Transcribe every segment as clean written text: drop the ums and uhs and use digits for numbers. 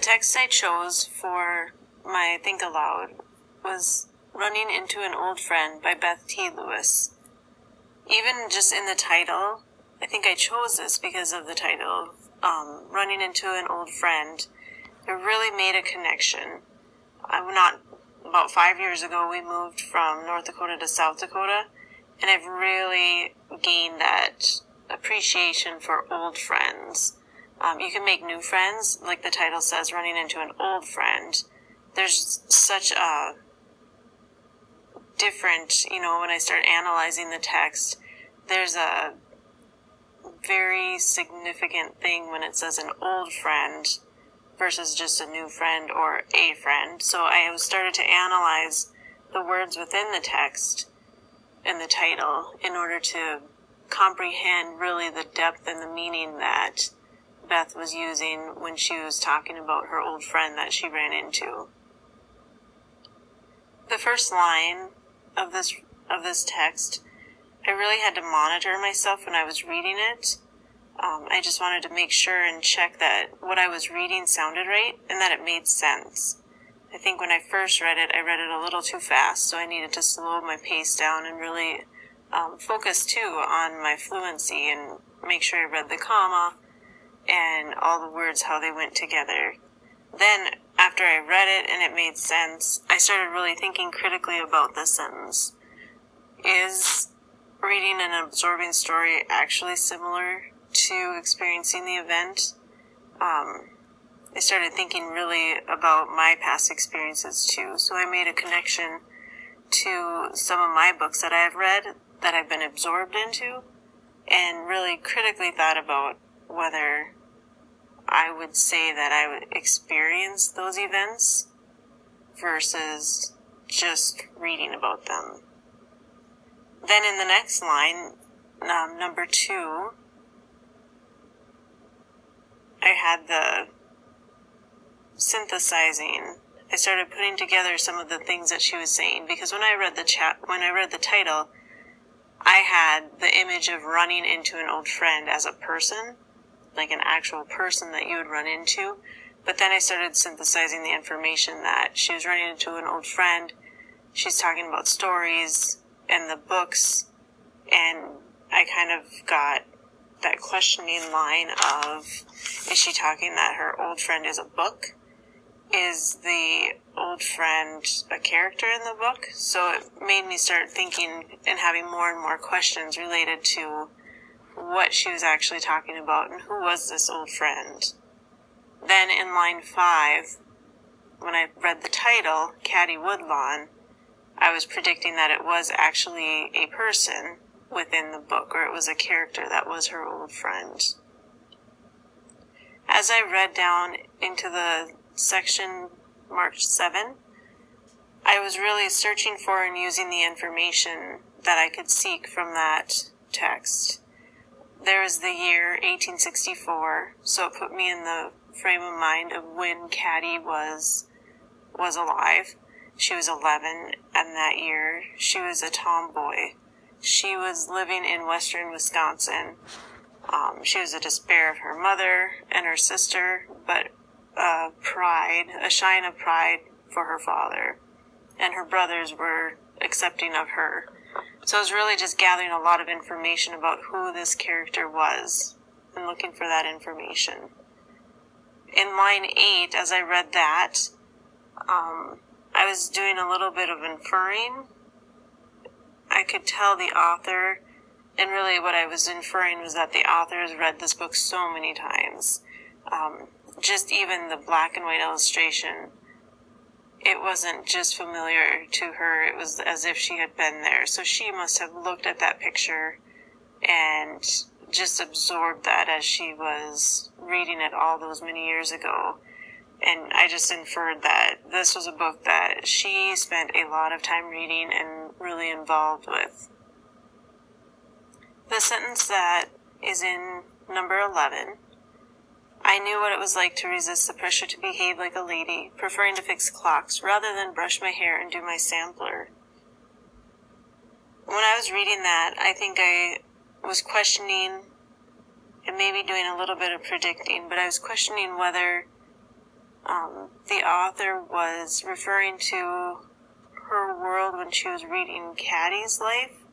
text I chose for my Think Aloud was Running into an Old Friend by Beth T. Lewis. Even just in the title, I think I chose this because of the title, Running into an Old Friend. It really made a connection. About 5 years ago, we moved from North Dakota to South Dakota, and I've really gained that appreciation for old friends. You can make new friends, like the title says, Running into an Old Friend. There's such a different, when I start analyzing the text, there's a very significant thing when it says an old friend versus just a new friend or a friend. So I started to analyze the words within the text and the title in order to comprehend really the depth and the meaning that Beth was using when she was talking about her old friend that she ran into. The first line of this text, I really had to monitor myself when I was reading it. I just wanted to make sure and check that what I was reading sounded right and that it made sense. I think when I first read it, I read it a little too fast, so I needed to slow my pace down and really focus too on my fluency and make sure I read the comma and all the words, how they went together. Then, after I read it and it made sense, I started really thinking critically about this sentence. Is reading an absorbing story actually similar to experiencing the event? I started thinking really about my past experiences too. So I made a connection to some of my books that I have read, that I've been absorbed into, and really critically thought about whether I would say that I would experience those events versus just reading about them. Then in the next line, number 2, I had the synthesizing. I started putting together some of the things that she was saying, because when I read the title, I had the image of running into an old friend as a person, like an actual person that you would run into. But then I started synthesizing the information that she was running into an old friend. She's talking about stories and the books, and I kind of got that questioning line of, is she talking that her old friend is a book? Is the old friend a character in the book? So it made me start thinking and having more and more questions related to what she was actually talking about and who was this old friend. Then in line 5, when I read the title, Caddy Woodlawn, I was predicting that it was actually a person within the book, or it was a character that was her old friend. As I read down into the section marked 7, I was really searching for and using the information that I could seek from that text. There is the year 1864, so it put me in the frame of mind of when Caddy was alive. She was 11, and that year she was a tomboy. She was living in western Wisconsin. She was a despair of her mother and her sister, but a shine of pride for her father. And her brothers were accepting of her. So I was really just gathering a lot of information about who this character was and looking for that information. In line 8, as I read that, I was doing a little bit of inferring. I could tell the author, and really what I was inferring was that the author has read this book so many times. Just even the black and white illustration, it wasn't just familiar to her, it was as if she had been there. So she must have looked at that picture and just absorbed that as she was reading it all those many years ago. And I just inferred that this was a book that she spent a lot of time reading and really involved with. The sentence that is in number 11, I knew what it was like to resist the pressure to behave like a lady, preferring to fix clocks rather than brush my hair and do my sampler. When I was reading that, I think I was questioning and maybe doing a little bit of predicting, but I was questioning whether the author was referring to her world when she was reading Caddy's life,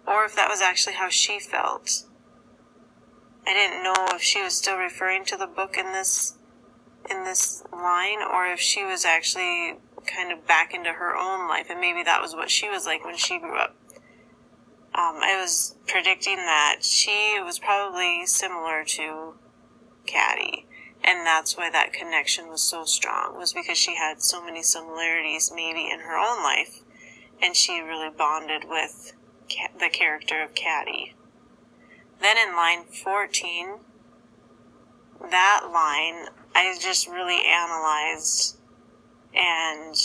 or if that was actually how she felt. I didn't know if she was still referring to the book in this line, or if she was actually kind of back into her own life, and maybe that was what she was like when she grew up. I was predicting that she was probably similar to Caddy, and that's why that connection was so strong, was because she had so many similarities maybe in her own life, and she really bonded with the character of Caddy. Then in line 14, that line I just really analyzed and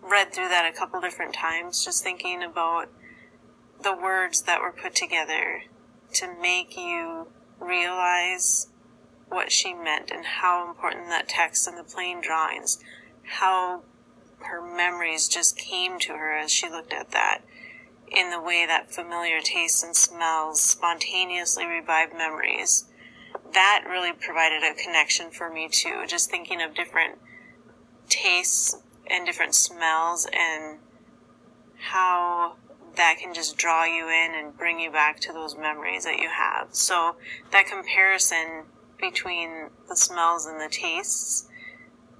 read through that a couple different times, just thinking about the words that were put together to make you realize what she meant and how important that text and the plain drawings, how her memories just came to her as she looked at that, in the way that familiar tastes and smells spontaneously revive memories. That really provided a connection for me too, just thinking of different tastes and different smells and how that can just draw you in and bring you back to those memories that you have. So that comparison between the smells and the tastes,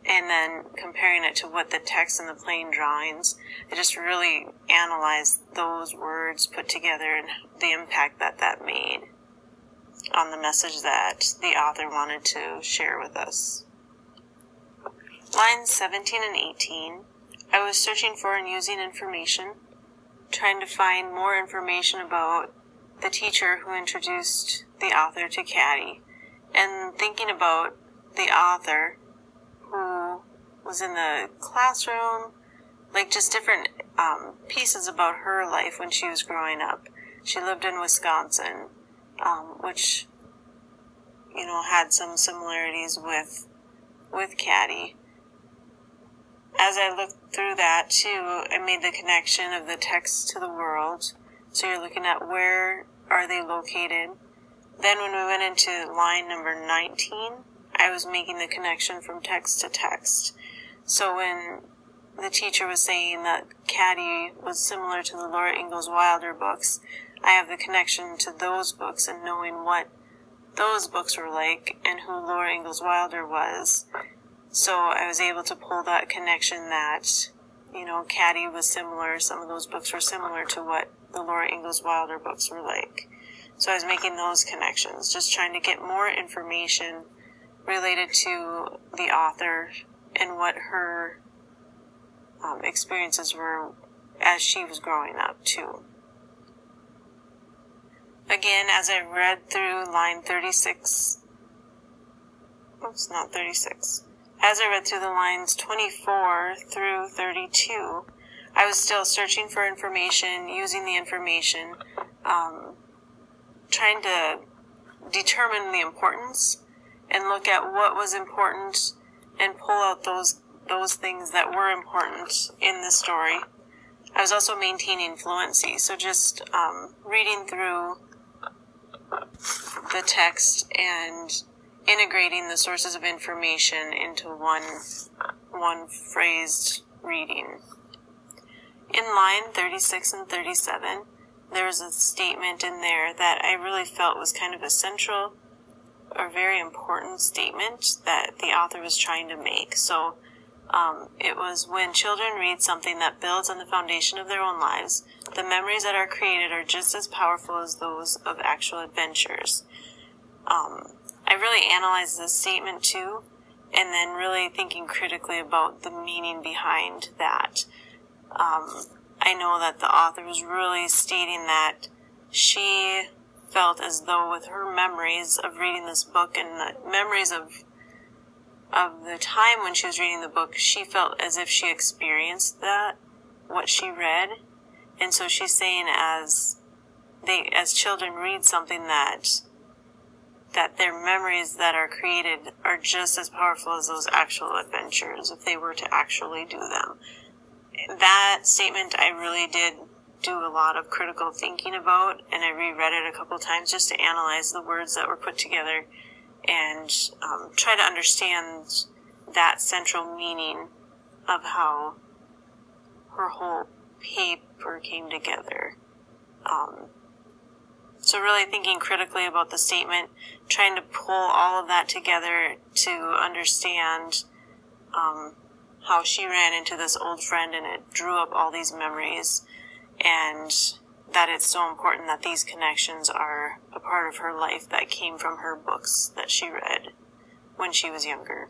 and then comparing it to what the text and the plain drawings, I just really analyzed those words put together and the impact that made on the message that the author wanted to share with us. Lines 17 and 18, I was searching for and using information, trying to find more information about the teacher who introduced the author to Caddy, and thinking about the author who was in the classroom, like just different pieces about her life when she was growing up. She lived in Wisconsin, which, had some similarities with Caddy. As I looked through that too, I made the connection of the text to the world. So you're looking at where are they located. Then when we went into line number 19, I was making the connection from text to text. So when the teacher was saying that Caddy was similar to the Laura Ingalls Wilder books, I have the connection to those books and knowing what those books were like and who Laura Ingalls Wilder was. So I was able to pull that connection that, Caddy was similar. Some of those books were similar to what the Laura Ingalls Wilder books were like. So I was making those connections, just trying to get more information related to the author and what her experiences were as she was growing up too. Again, as I read through line 36, not 36. As I read through the lines 24 through 32, I was still searching for information, using the information, trying to determine the importance and look at what was important and pull out those things that were important in the story. I was also maintaining fluency, so just reading through the text and integrating the sources of information into one phrased reading. In line 36 and 37, there was a statement in there that I really felt was kind of a central or very important statement that the author was trying to make. So it was, when children read something that builds on the foundation of their own lives, the memories that are created are just as powerful as those of actual adventures. I really analyzed this statement too, and then really thinking critically about the meaning behind that. I know that the author was really stating that she felt as though with her memories of reading this book and the memories of the time when she was reading the book, she felt as if she experienced that, what she read. And so she's saying as children read something that their memories that are created are just as powerful as those actual adventures if they were to actually do them. That statement I really did do a lot of critical thinking about, and I reread it a couple times just to analyze the words that were put together and try to understand that central meaning of how her whole paper came together. So really thinking critically about the statement, trying to pull all of that together to understand how she ran into this old friend and it drew up all these memories, and that it's so important that these connections are a part of her life that came from her books that she read when she was younger.